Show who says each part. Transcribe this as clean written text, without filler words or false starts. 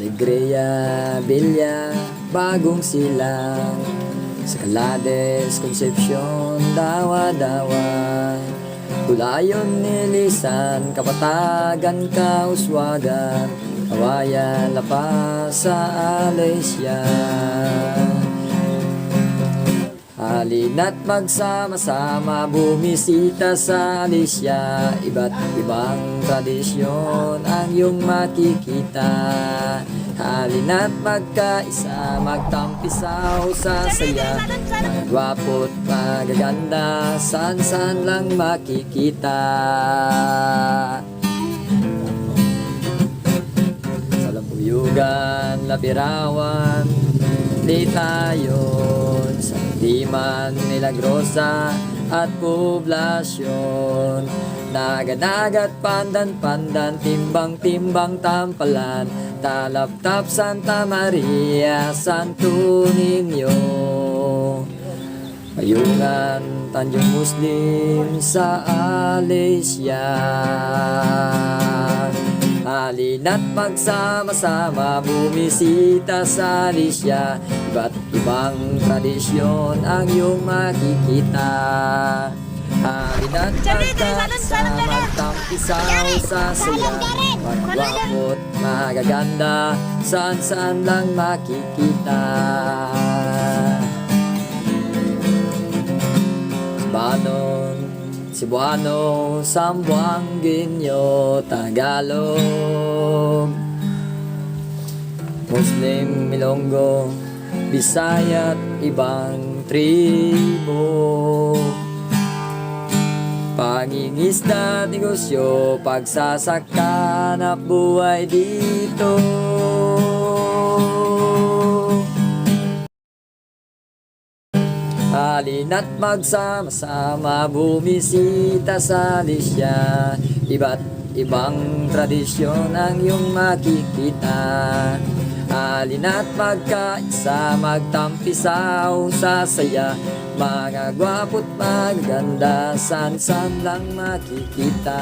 Speaker 1: Alegria, Villa, Bagong Silang, sa Calades, Concepcion, Dawa-Dawa, Gulayon, Nilisan, Kapatagan, Kauswagan, Kawayan, La Paz, sa Alicia. Halina't magsama-sama, bumisita sa Alicia. Iba't ibang tradisyon ang iyong makikita. Halina't magkaisa, magtampisaw sa saya. Magwapo't magaganda, san-san lang makikita. Sa Lampuyugan, Lapirawan, di tayon sa Diman, Milagrosa at Poblasyon. Naga-nagat, Pandan-Pandan, Timbang-Timbang, Tampalan, Talap-Tap, Santa Maria, Santo Niño. Payungan, Tanjung Muslim sa Alicia. Halina't magsama-sama, bumisita sa Alicia. Iba't ibang tradisyon ang iyong makikita. Halina't magkasama, magtampisaw sa saya. Magwapo't magaganda, saan-saan lang makikita. Banon, Cebuano, Zamboangueño, Tagalog, Muslim, Ilonggo, Bisaya at ibang tribo. Pangingisda, negosyo, pagsasaka na buhay dito. Halina't magsama-sama, bumisita sa Alicia. Iba't ibang tradisyon ang iyong makikita. Halina't magkaisa, magtampisaw sa saya. Mga gwapo't maganda, san-san lang makikita.